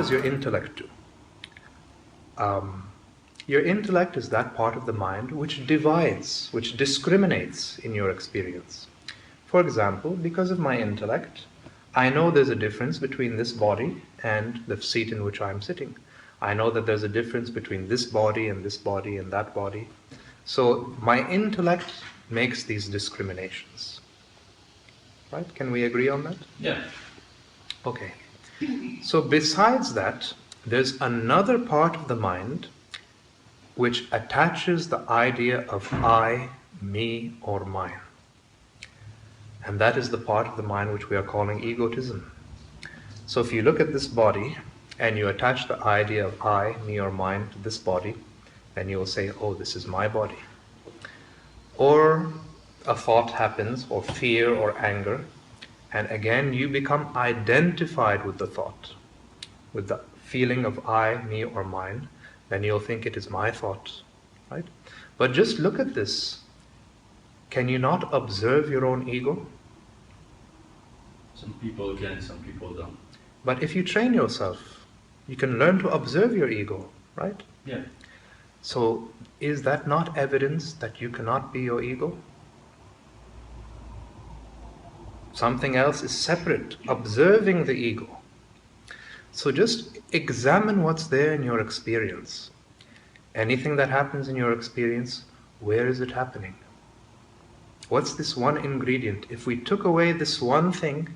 does your intellect do? Your intellect is that part of the mind which divides, which discriminates in your experience. For example, because of my intellect, I know there's a difference between this body and the seat in which I'm sitting. I know that there's a difference between this body and this body and that body. So my intellect makes these discriminations. Right? Can we agree on that? Yeah. Okay. So besides that, there's another part of the mind which attaches the idea of I, me, or mine. And that is the part of the mind which we are calling egotism. So if you look at this body and you attach the idea of I, me, or mine to this body, then you will say, oh, this is my body. Or a thought happens, or fear or anger, and again you become identified with the thought, with the feeling of I, me, or mine. Then you'll think it is my thought, right? But just look at this. Can you not observe your own ego? Some people can, some people don't. But if you train yourself, you can learn to observe your ego, right? Yeah. So is that not evidence that you cannot be your ego? Something else is separate, observing the ego. So just examine what's there in your experience. Anything that happens in your experience, where is it happening? What's this one ingredient? If we took away this one thing,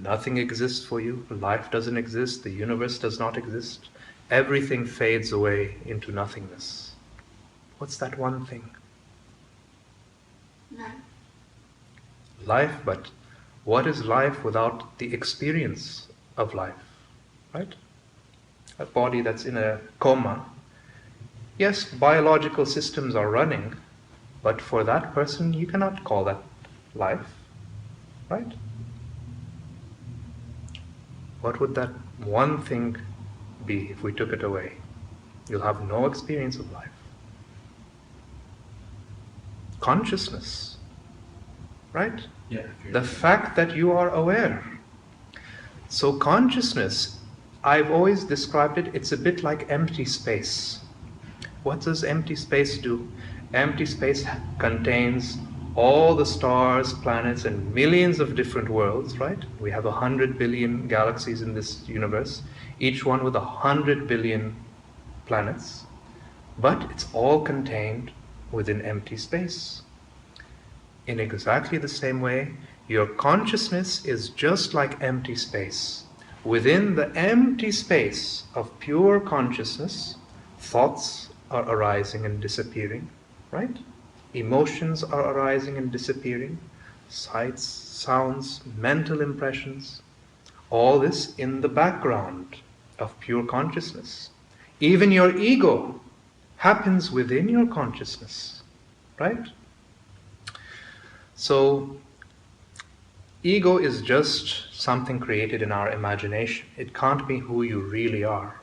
nothing exists for you, life doesn't exist, the universe does not exist, everything fades away into nothingness. What's that one thing? Life. Life, but what is life without the experience of life? Right? A body that's in a coma. Yes, biological systems are running, but for that person, you cannot call that life. Right? What would that one thing be if we took it away? You'll have no experience of life. Consciousness. Right? Yeah. The fact that you are aware. So consciousness, I've always described it, it's a bit like empty space. What does empty space do? Empty space contains all the stars, planets, and millions of different worlds, right? We have 100 billion galaxies in this universe, each one with 100 billion planets. But it's all contained within empty space. In exactly the same way, your consciousness is just like empty space. Within the empty space of pure consciousness, thoughts are arising and disappearing, right? Emotions are arising and disappearing, sights, sounds, mental impressions, all this in the background of pure consciousness. Even your ego happens within your consciousness, right? So, ego is just something created in our imagination. It can't be who you really are.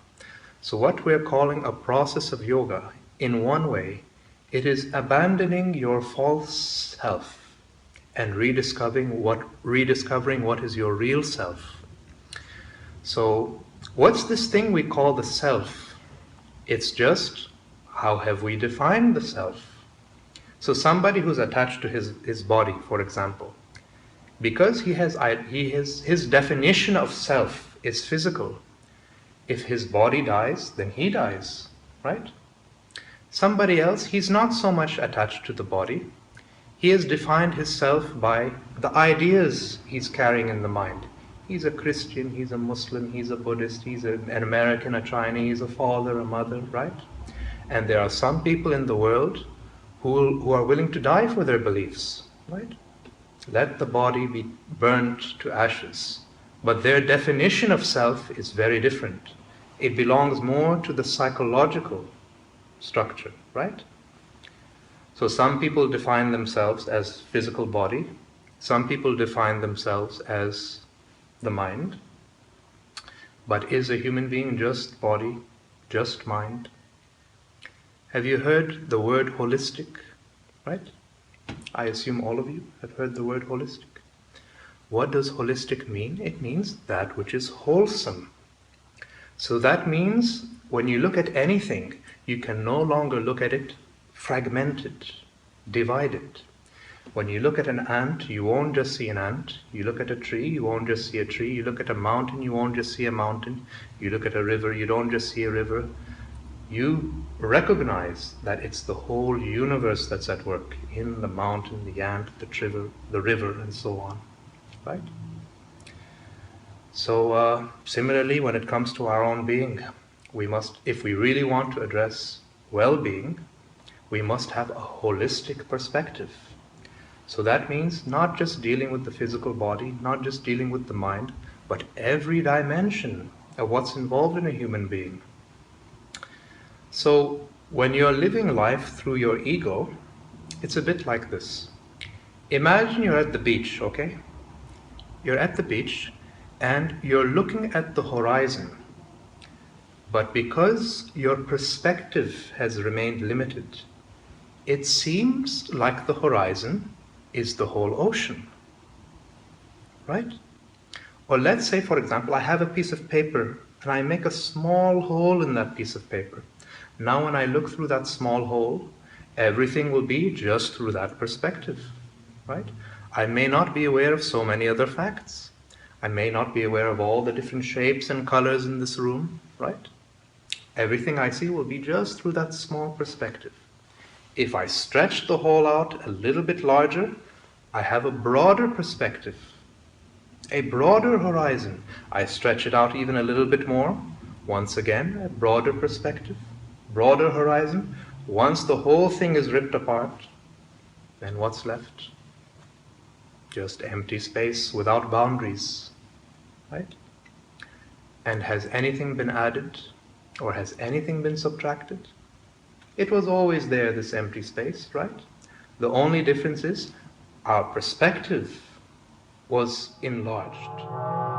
So what we're calling a process of yoga, in one way, it is abandoning your false self and rediscovering what is your real self. So what's this thing we call the self? It's just, how have we defined the self? So somebody who's attached to his body, for example, because his definition of self is physical. If his body dies, then he dies, right? Somebody else, he's not so much attached to the body. He has defined his self by the ideas he's carrying in the mind. He's a Christian, he's a Muslim, he's a Buddhist, he's an American, a Chinese, a father, a mother, right? And there are some people in the world who are willing to die for their beliefs, right? Let the body be burnt to ashes. But their definition of self is very different. It belongs more to the psychological structure, right? So some people define themselves as physical body. Some people define themselves as the mind. But is a human being just body, just mind? Have you heard the word holistic, right? I assume all of you have heard the word holistic. What does holistic mean? It means that which is wholesome. So that means when you look at anything, you can no longer look at it fragmented, divided. When you look at an ant, you won't just see an ant. You look at a tree, you won't just see a tree. You look at a mountain, you won't just see a mountain. You look at a river, you don't just see a river. You recognize that it's the whole universe that's at work in the mountain, the ant, the river, and so on, right? So similarly, when it comes to our own being, we must, if we really want to address well-being, we must have a holistic perspective. So that means not just dealing with the physical body, not just dealing with the mind, but every dimension of what's involved in a human being. So when you're living life through your ego, it's a bit like this. Imagine you're at the beach, okay? You're at the beach and you're looking at the horizon. But because your perspective has remained limited, it seems like the horizon is the whole ocean, right? Or let's say, for example, I have a piece of paper and I make a small hole in that piece of paper. Now when I look through that small hole, everything will be just through that perspective, right? I may not be aware of so many other facts. I may not be aware of all the different shapes and colors in this room, right? Everything I see will be just through that small perspective. If I stretch the hole out a little bit larger, I have a broader perspective, a broader horizon. I stretch it out even a little bit more. Once again, a broader perspective, broader horizon. Once the whole thing is ripped apart, then what's left? Just empty space without boundaries, right? And has anything been added or has anything been subtracted? It was always there, this empty space, right? The only difference is our perspective was enlarged.